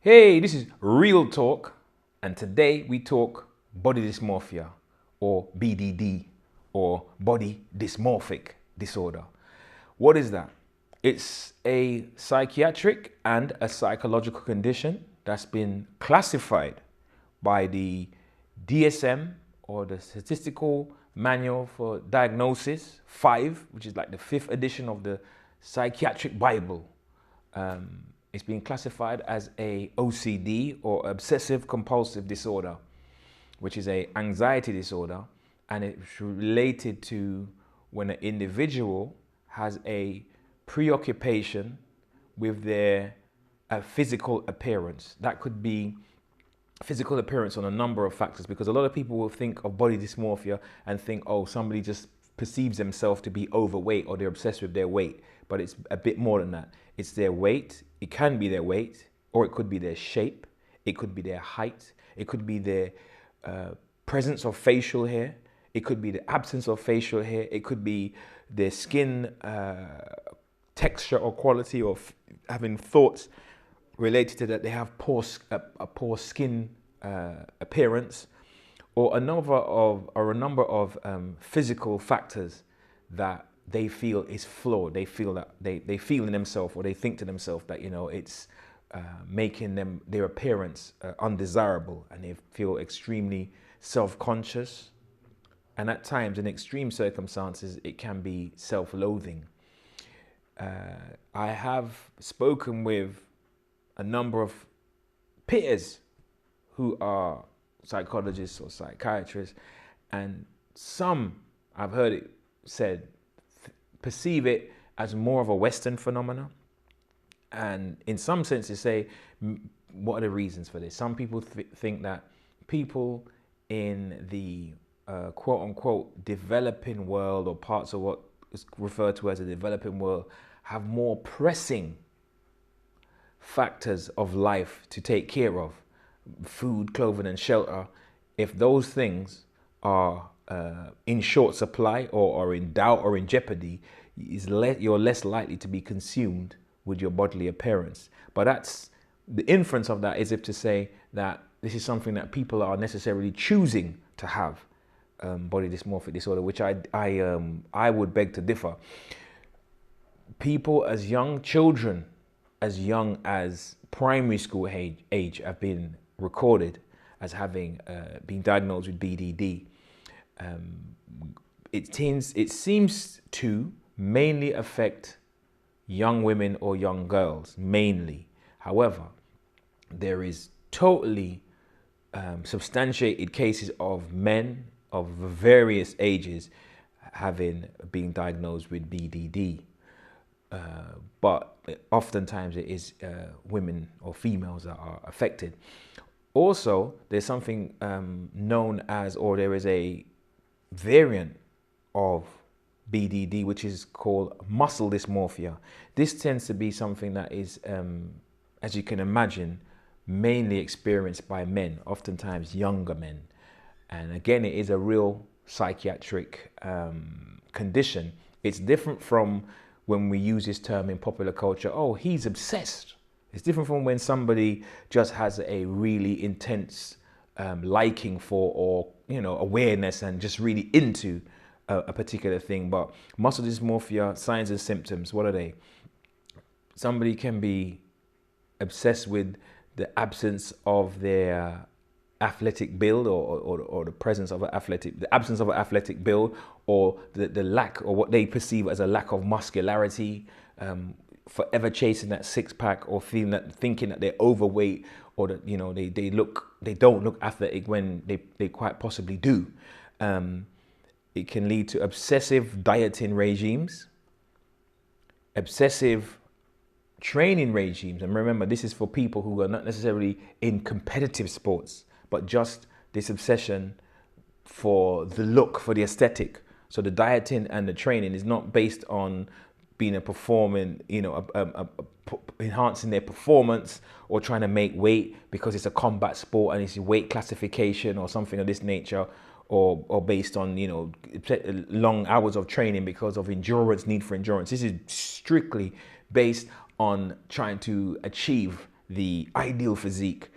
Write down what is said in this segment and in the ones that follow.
Hey, this is Real Talk, and today we talk body dysmorphia, or BDD, or body dysmorphic disorder. What is that? It's a psychiatric and a psychological condition that's been classified by the DSM, or the Statistical Manual for Diagnosis 5, which is like the fifth edition of the Psychiatric Bible. It's been classified as a OCD, or obsessive compulsive disorder, which is a anxiety disorder, and it's related to when an individual has a preoccupation with their physical appearance. That could be physical appearance on a number of factors, because a lot of people will think of body dysmorphia and think, oh, somebody just perceives themselves to be overweight or they're obsessed with their weight. But it's a bit more than that. It's their weight. It can be their weight, or it could be their shape. It could be their height. It could be their presence of facial hair. It could be the absence of facial hair. It could be their skin texture or quality, or having thoughts related to that they have a poor skin appearance, or a number of physical factors that they feel is flawed. They feel that they feel in themselves, or they think to themselves that it's making their appearance undesirable, and they feel extremely self-conscious, and at times, in extreme circumstances, it can be self-loathing. I have spoken with a number of peers who are psychologists or psychiatrists, and some, I've heard it said, perceive it as more of a Western phenomenon, and in some senses say, what are the reasons for this? Some people think that people in the quote-unquote developing world, or parts of what is referred to as a developing world, have more pressing factors of life to take care of: food, clothing, and shelter. If those things are in short supply, or are in doubt or in jeopardy, you're less likely to be consumed with your bodily appearance. But that's the inference of that, is if to say that this is something that people are necessarily choosing to have, body dysmorphic disorder, which I would beg to differ. People as young children, as young as primary school age, have been recorded as having been diagnosed with BDD. It seems to mainly affect young women or young girls, mainly. However, there is totally substantiated cases of men of various ages having been diagnosed with BDD. But oftentimes it is women or females that are affected. Also, there's something known as, or there is a variant of BDD, which is called muscle dysmorphia. This tends to be something that is, as you can imagine, mainly experienced by men, oftentimes younger men. And again, it is a real psychiatric condition. It's different from when we use this term in popular culture, oh, he's obsessed. It's different from when somebody just has a really intense liking for, or awareness, and just really into a particular thing. But muscle dysmorphia, signs and symptoms, what are they? Somebody can be obsessed with the absence of their athletic build, or the presence of the absence of an athletic build, or the lack, or what they perceive as a lack of muscularity, forever chasing that six-pack, or thinking that they're overweight, or that they don't look athletic when they quite possibly do. It can lead to obsessive dieting regimes, obsessive training regimes. And remember, this is for people who are not necessarily in competitive sports, but just this obsession for the look, for the aesthetic. So the dieting and the training is not based on being enhancing their performance, or trying to make weight because it's a combat sport and it's a weight classification or something of this nature, or based on long hours of training because of need for endurance. This is strictly based on trying to achieve the ideal physique.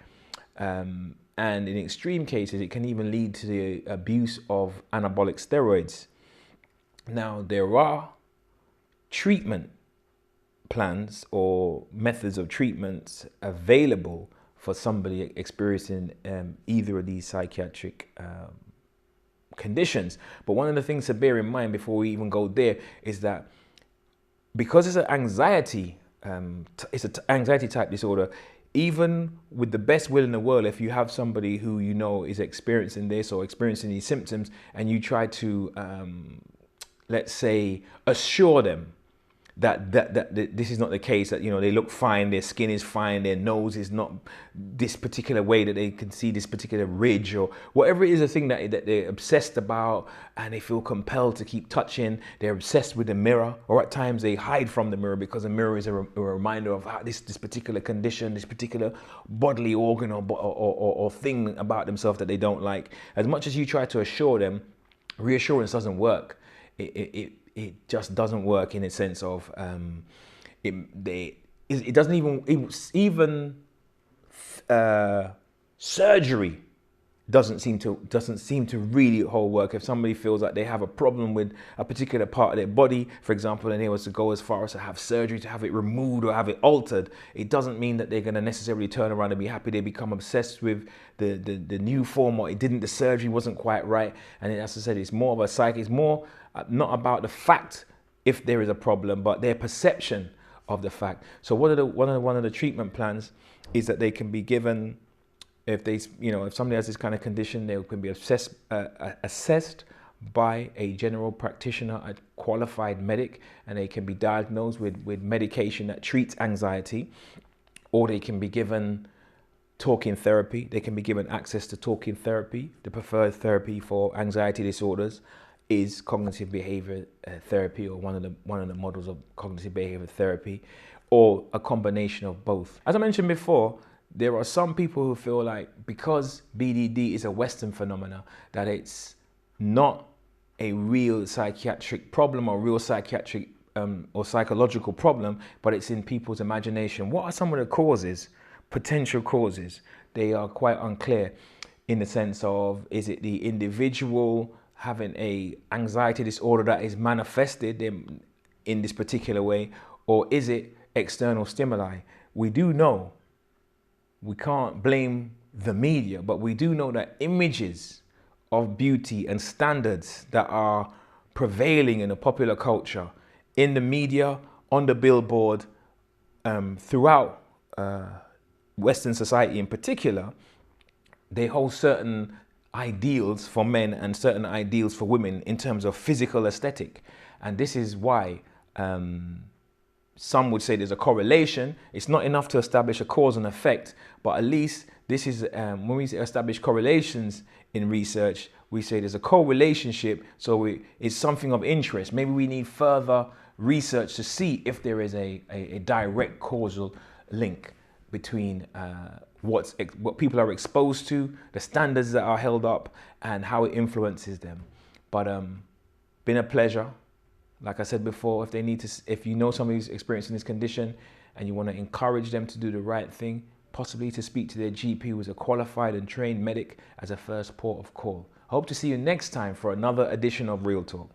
And in extreme cases, it can even lead to the abuse of anabolic steroids. Now, there are treatment plans or methods of treatments available for somebody experiencing either of these psychiatric conditions. But one of the things to bear in mind before we even go there is that because it's an anxiety, anxiety type disorder, even with the best will in the world, if you have somebody who you know is experiencing this or experiencing these symptoms, and you try to, let's say, assure them that this is not the case, that, you know, they look fine, their skin is fine, their nose is not this particular way, that they can see this particular ridge or whatever it is, a thing that they're obsessed about, and they feel compelled to keep touching. They're obsessed with the mirror, or at times they hide from the mirror because the mirror is a reminder of this particular condition, this particular bodily organ or thing about themselves that they don't like. As much as you try to assure them, reassurance doesn't work. It just doesn't work in a sense of it doesn't even surgery doesn't seem to really hold work. If somebody feels like they have a problem with a particular part of their body, for example, and they was to go as far as to have surgery to have it removed or have it altered, it doesn't mean that they're going to necessarily turn around and be happy. They become obsessed with the new form, or the surgery wasn't quite right. And as I said, it's more of a psyche. It's more not about the fact if there is a problem, but their perception of the fact. So one of the treatment plans is that they can be given, if somebody has this kind of condition, they can be assessed by a general practitioner, a qualified medic, and they can be diagnosed with medication that treats anxiety, or they can be given talking therapy. They can be given access to talking therapy. The preferred therapy for anxiety disorders is cognitive behavior therapy, or one of the models of cognitive behavior therapy, or a combination of both. As I mentioned before, there are some people who feel like because BDD is a Western phenomena, that it's not a real psychiatric problem or real psychiatric or psychological problem, but it's in people's imagination. What are some of the causes, potential causes? They are quite unclear, in the sense of, is it the individual having a anxiety disorder that is manifested in this particular way, or is it external stimuli? We do know, we can't blame the media, but we do know that images of beauty and standards that are prevailing in the popular culture, in the media, on the billboard, throughout Western society in particular, they hold certain ideals for men and certain ideals for women in terms of physical aesthetic. And this is why some would say there's a correlation. It's not enough to establish a cause and effect, but at least this is, when we establish correlations in research, we say there's a correlationship, so it's something of interest. Maybe we need further research to see if there is a direct causal link between what people are exposed to, the standards that are held up, and how it influences them. But been a pleasure. Like I said before, if you know somebody who's experiencing this condition and you want to encourage them to do the right thing, possibly to speak to their GP, who is a qualified and trained medic, as a first port of call. I hope to see you next time for another edition of Real Talk.